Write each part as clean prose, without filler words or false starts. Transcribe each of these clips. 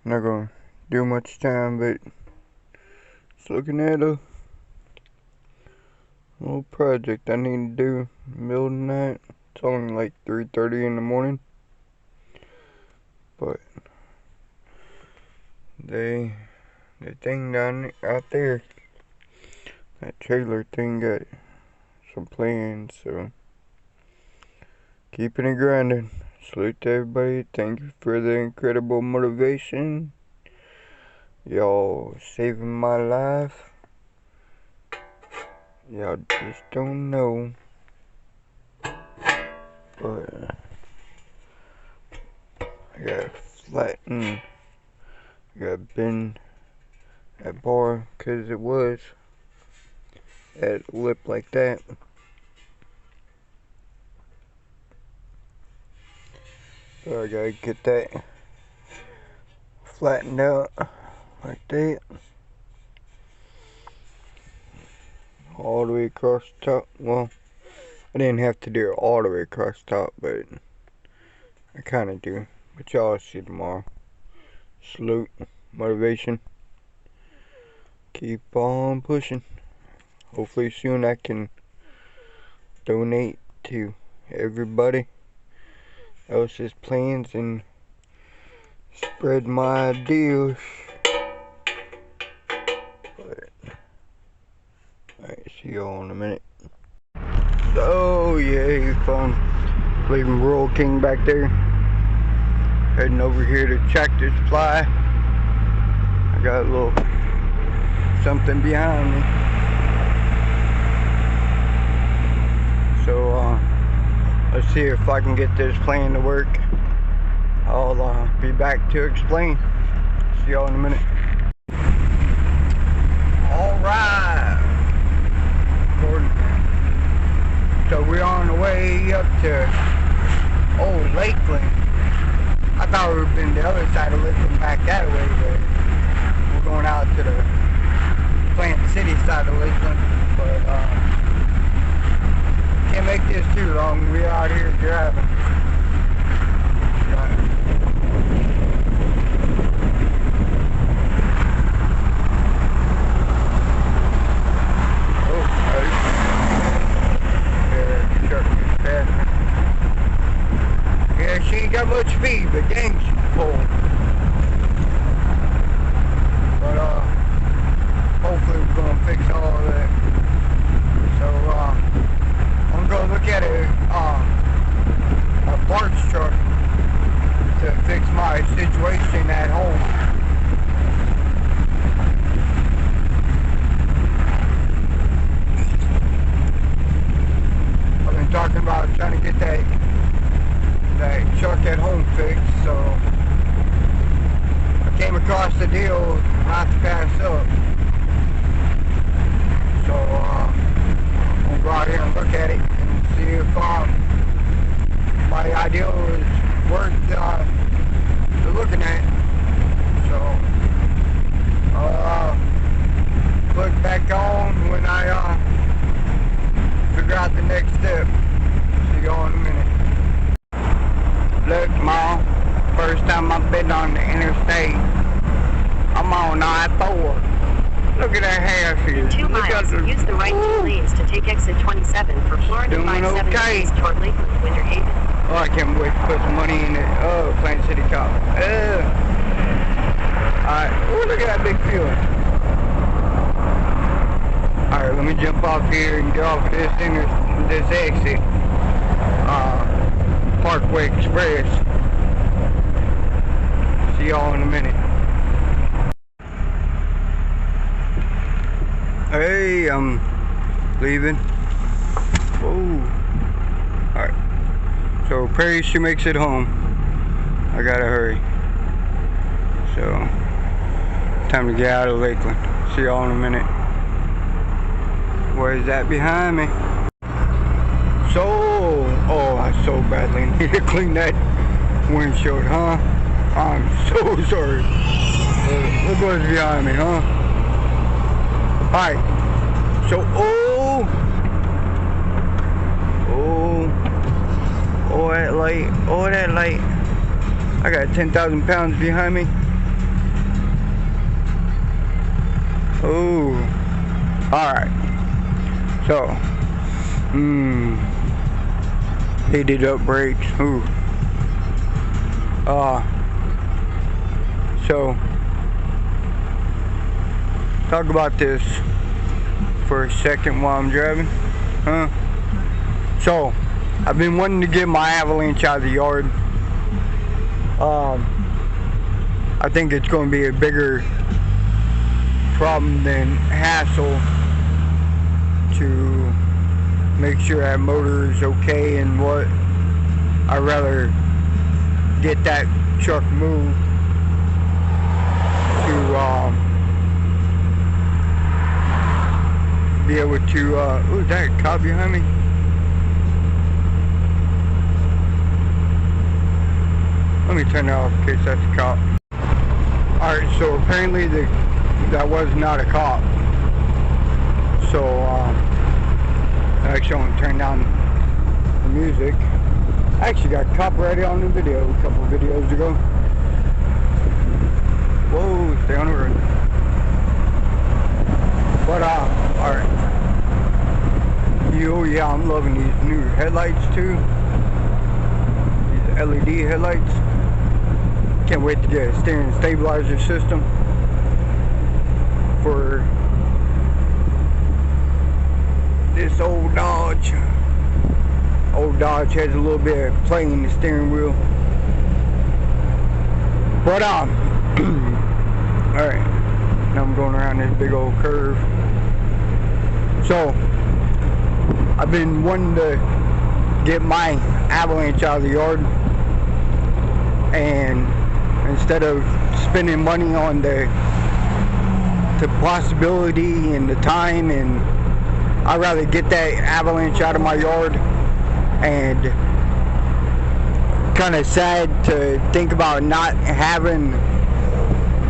Not gonna do much time, but just looking at a little project I need to do in the middle of the night. It's only like 3:30 in the morning, but the thing out there, that trailer thing, got some plans, so keeping it grinding. Salute to everybody. Thank you for the incredible motivation. Y'all saving my life. Y'all just don't know. But I gotta flatten. I gotta bend that bar because it was at a lip like that. So I gotta get that flattened out like that. All the way across the top. Well, I didn't have to do it all the way across the top, but I kinda do. But y'all see tomorrow. Salute, motivation. Keep on pushing. Hopefully soon I can donate to everybody else's plans and spread my ideas. Alright, see y'all in a minute. So yeah, fun leaving Rural King back there. Heading over here to Tractor Supply. I got a little something behind me. So let's see if I can get this plan to work. I'll be back to explain. See y'all in a minute. Alright. So we're on the way up to Old Lakeland. I thought we would have been the other side of Lakeland back that way, but we're going out to the Plant City side of Lakeland. But can't make this too long. We're out here driving. Yeah, she ain't got much speed, but dang, she's full. But hopefully we're gonna fix all of that. So I'm gonna look at a parts truck to fix my situation at home. I've been talking about trying to get that truck at home fixed, so I came across the deal not to pass up. So we'll go out here and look at it and see if my idea is worth looking at. So click back on when I figure out the next step. See y'all in a minute. Look, Ma, first time I've been on the interstate. I'm on I-4. Look at that half here. 2 miles, use the right 2 lanes to take exit 27 for Florida 57 okay. East toward Lakeland, Winter Haven. Oh, I can't wait to put some money in it. Oh, Plant City Cop. Alright, oh, look at that big field. Alright, let me jump off here and get off of this exit. Parkway Express. See y'all in a minute. Hey, I'm leaving. Whoa. Alright. So pray she makes it home. I gotta hurry. So time to get out of Lakeland. See y'all in a minute. Where is that behind me? So, oh, I so badly need to clean that windshield, huh? I'm so sorry. Look what's behind me, huh? Alright. So, oh, that light. I got 10,000 pounds behind me. Ooh. Alright. So. Heated up brakes. Ooh. So. Talk about this for a second while I'm driving. So. I've been wanting to get my avalanche out of the yard. I think it's going to be a bigger problem than hassle to make sure that motor is okay and what. I'd rather get that truck moved to be able to ooh, is that a cop behind me? Let me turn that off in case that's a cop. Alright, so apparently that was not a cop. So, actually I want to turn down the music. I actually got copyrighted on the video a couple of videos ago. Whoa, stay on the road. But, alright. Oh yeah, I'm loving these new headlights too. These LED headlights. Can't wait to get a steering stabilizer system for this old Dodge. Old Dodge has a little bit of play in the steering wheel. But alright, now I'm going around this big old curve. So I've been wanting to get my avalanche out of the yard, and instead of spending money on the possibility and the time, and I'd rather get that avalanche out of my yard. And kind of sad to think about not having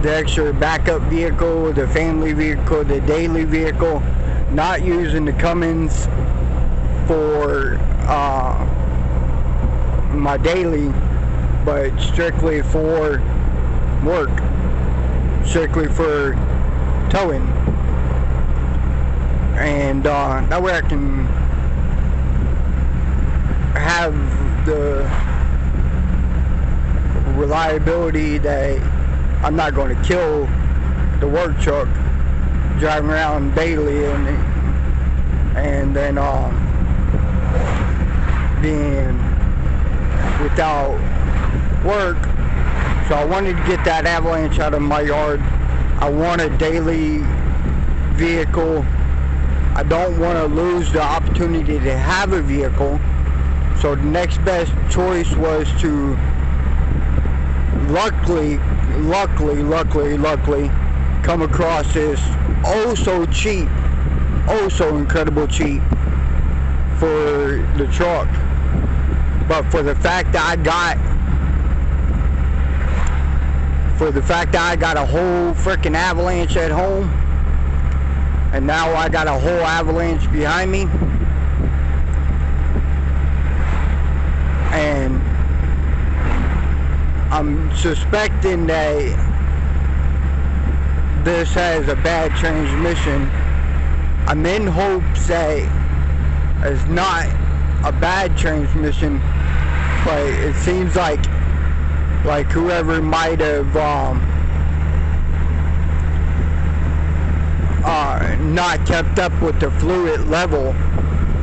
the extra backup vehicle, the family vehicle, the daily vehicle, not using the Cummins for my daily, but strictly for work, strictly for towing. And that way I can have the reliability that I'm not going to kill the work truck driving around daily and then being without work. So I wanted to get that avalanche out of my yard. I want a daily vehicle. I don't want to lose the opportunity to have a vehicle. So the next best choice was to luckily come across this oh so cheap, oh so incredible cheap for the truck. But for the fact that I got a whole freaking avalanche at home, and now I got a whole avalanche behind me, and I'm suspecting that this has a bad transmission. I'm in hopes that it's not a bad transmission, but it seems like whoever might have not kept up with the fluid level.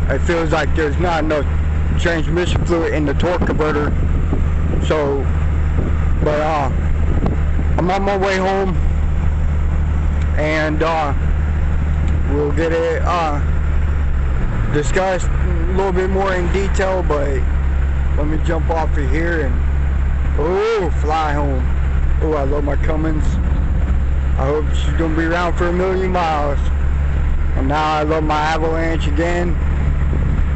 It feels like there's not enough transmission fluid in the torque converter. So, but I'm on my way home, and we'll get it discussed a little bit more in detail. But let me jump off of here and fly home. Oh, I love my Cummins. I hope she's gonna be around for 1,000,000 miles. And now I love my Avalanche again.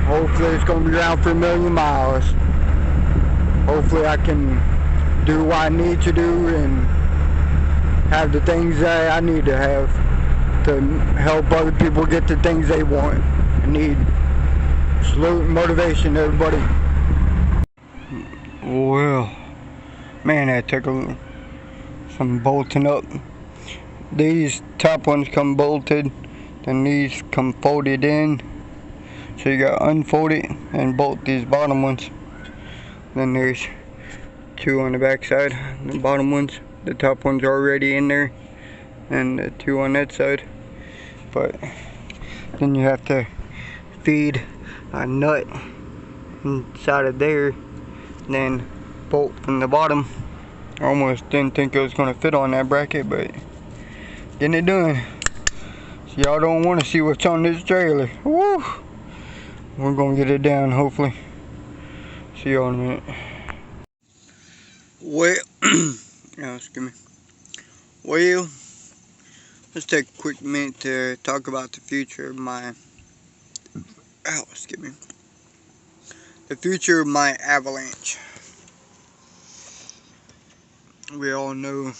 Hopefully it's gonna be around for 1,000,000 miles. Hopefully I can do what I need to do and have the things that I need to have to help other people get the things they want and need. Salute and motivation, everybody. Well, man, that took some bolting up. these top ones come bolted, then these come folded in. So you got unfold it and bolt these bottom ones. Then there's two on the back side, the bottom ones. The top ones are already in there, and the two on that side. But then you have to feed a nut inside of there, then bolt from the bottom. I almost didn't think it was gonna fit on that bracket, but getting it done. So y'all don't want to see what's on this trailer. Woo! We're gonna get it down, hopefully. See y'all in a minute. Well, excuse me. Well, let's take a quick minute to talk about the future of my, excuse me. The future of my Avalanche. We all know,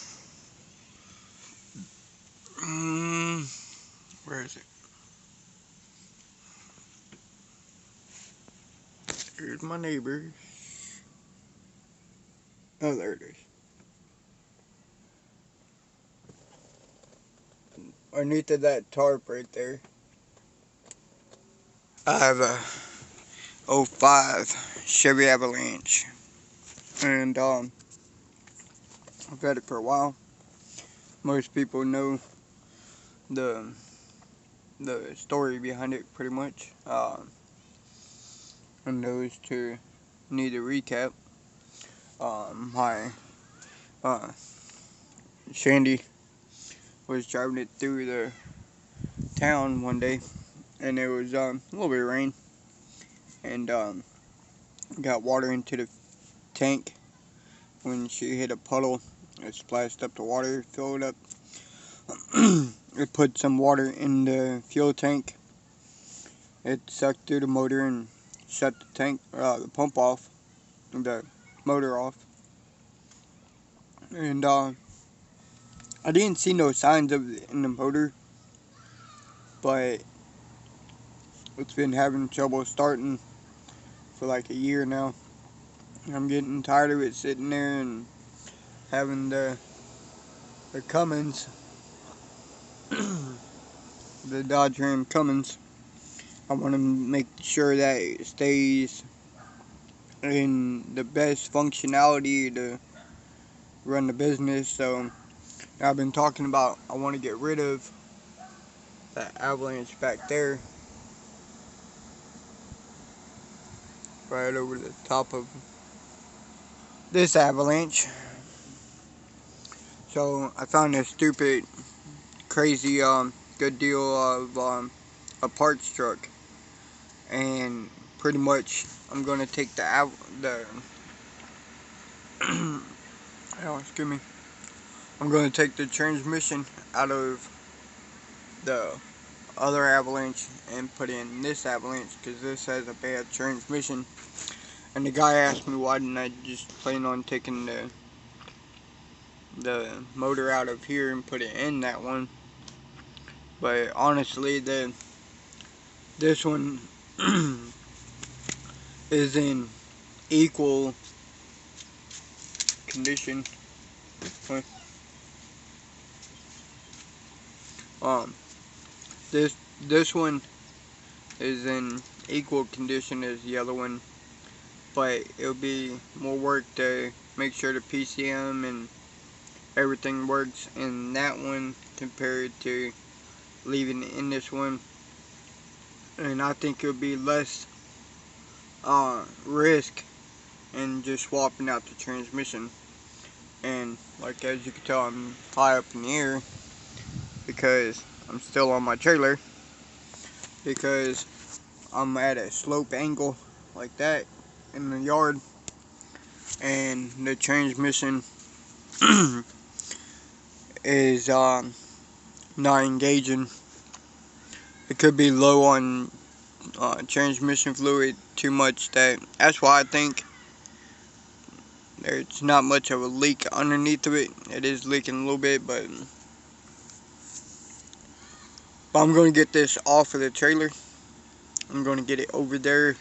where is it? Here's my neighbor. Oh, there it is. Underneath of that tarp right there, I have a '05 Chevy Avalanche, and I've had it for a while. Most people know the story behind it, pretty much. And those to need a recap. My Shandy was driving it through the town one day, and there was a little bit of rain, and got water into the tank. When she hit a puddle, it splashed up the water, filled up. It put some water in the fuel tank. It sucked through the motor and shut the tank, the pump off, the motor off. And I didn't see no signs of it in the motor, but it's been having trouble starting for like a year now. I'm getting tired of it sitting there and having the Cummins, the Dodge Ram Cummins. I want to make sure that it stays in the best functionality to run the business. So I've been talking about, I want to get rid of that Avalanche back there, right over the top of this Avalanche. So I found this stupid, crazy, good deal of a parts truck, and pretty much I'm gonna take the oh, excuse me. I'm gonna take the transmission out of the other Avalanche and put in this Avalanche, because this has a bad transmission. And the guy asked me why didn't I just plan on taking the motor out of here and put it in that one. But honestly, this one is in equal condition. This one is in equal condition as the other one, but it'll be more work to make sure the PCM and everything works in that one compared to leaving it in this one. And I think it'll be less risk in just swapping out the transmission. And like, as you can tell, I'm high up in the air because I'm still on my trailer, because I'm at a slope angle like that in the yard, and the transmission is not engaging. It could be low on transmission fluid, too much. That's why I think there's not much of a leak underneath of it. It is leaking a little bit, but I'm going to get this off of the trailer. I'm going to get it over there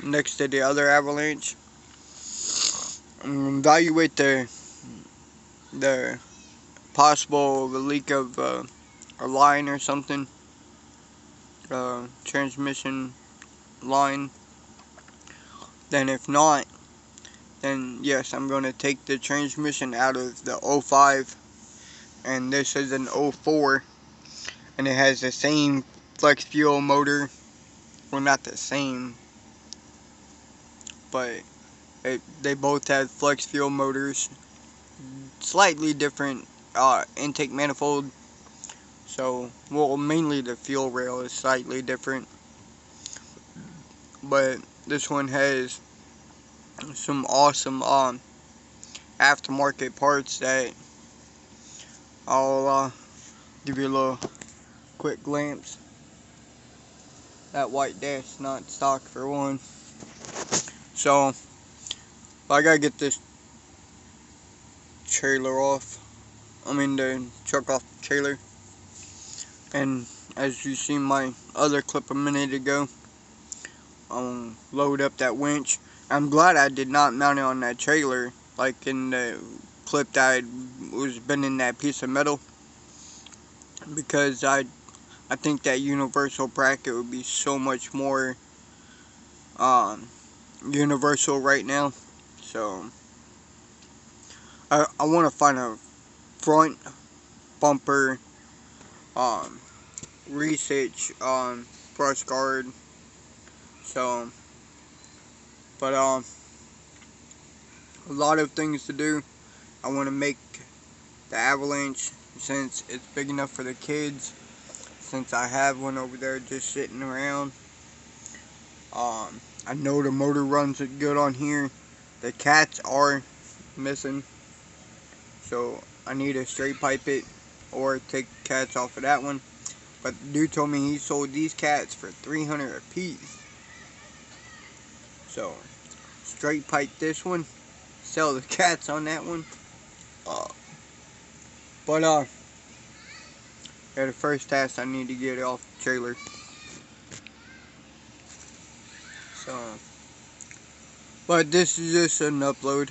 next to the other Avalanche. I'm going to evaluate the possible leak of a line or something, transmission line. Then if not, then yes, I'm going to take the transmission out of the 05, and this is an 04, and it has the same flex fuel motor. Well, not the same, but they both have flex fuel motors, slightly different intake manifold. So, well, mainly the fuel rail is slightly different, but this one has some awesome aftermarket parts that I'll give you a little quick glimpse. That white dash not stock for one. So I gotta get this trailer off. I mean the truck off the trailer. And as you seen my other clip a minute ago, load up that winch. I'm glad I did not mount it on that trailer like in the clip that was bending that piece of metal, because I think that universal bracket would be so much more universal right now. So I want to find a front bumper research brush guard. So, but a lot of things to do. I want to make the Avalanche, since it's big enough for the kids, since I have one over there just sitting around. I know the motor runs it good on here. The cats are missing, so I need to straight pipe it or take cats off of that one. But the dude told me he sold these cats for $300 a piece. So straight pipe this one, sell the cats on that one. Yeah, the first task, I need to get it off the trailer. So, but this is just an upload.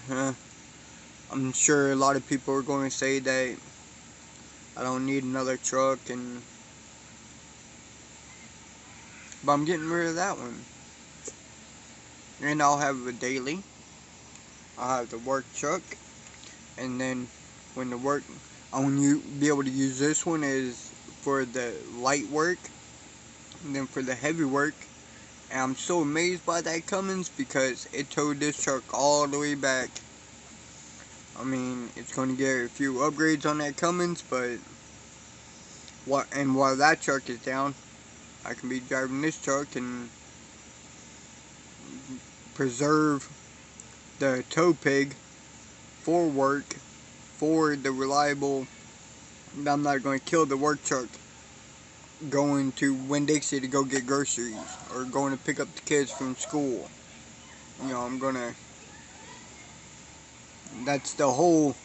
I'm sure a lot of people are going to say that I don't need another truck, but I'm getting rid of that one. And I'll have a daily. I'll have the work truck, and then when the work, I want you to be able to use this one is for the light work, and then for the heavy work. And I'm so amazed by that Cummins, because it towed this truck all the way back. I mean, it's going to get a few upgrades on that Cummins, but while that truck is down, I can be driving this truck and preserve the tow pig for work, for the reliable. I'm not going to kill the work truck going to Winn-Dixie to go get groceries, or going to pick up the kids from school. You know, that's the whole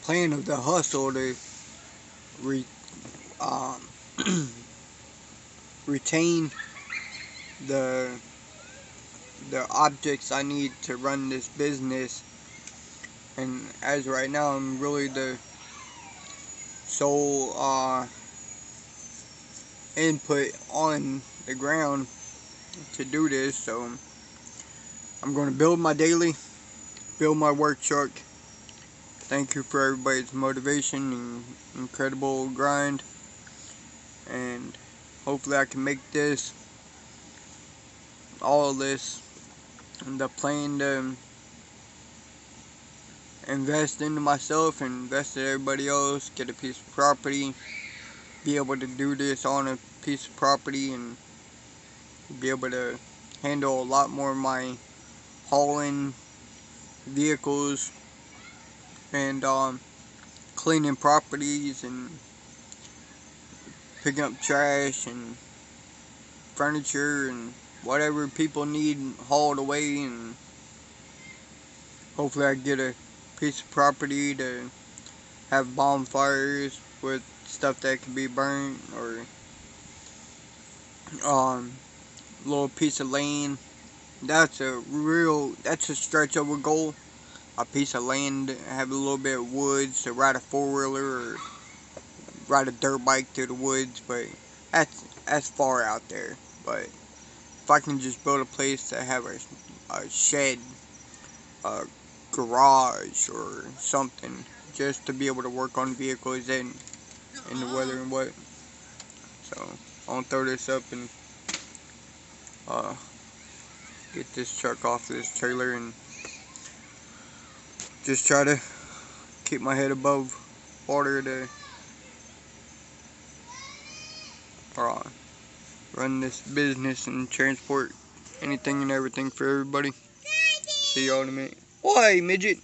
plan of the hustle, to retain the objects I need to run this business. And as right now, I'm really the sole input on the ground to do this. So I'm going to build my daily, build my work truck. Thank you for everybody's motivation and incredible grind, and hopefully I can make this, all of this, and the plan to invest into myself and invest in everybody else, get a piece of property, be able to do this on a piece of property, and be able to handle a lot more of my hauling vehicles and cleaning properties and picking up trash and furniture and whatever people need hauled away. And hopefully I get a piece of property to have bonfires with stuff that can be burnt, or little piece of land. That's a stretch of a goal, a piece of land, have a little bit of woods to ride a four-wheeler or ride a dirt bike through the woods, but that's far out there. But if I can just build a place to have a shed, a garage, or something, just to be able to work on vehicles in the weather and what. So I'll throw this up and uh, get this truck off this trailer and just try to keep my head above water to run this business and transport anything and everything for everybody. See y'all in a minute. Why, midget?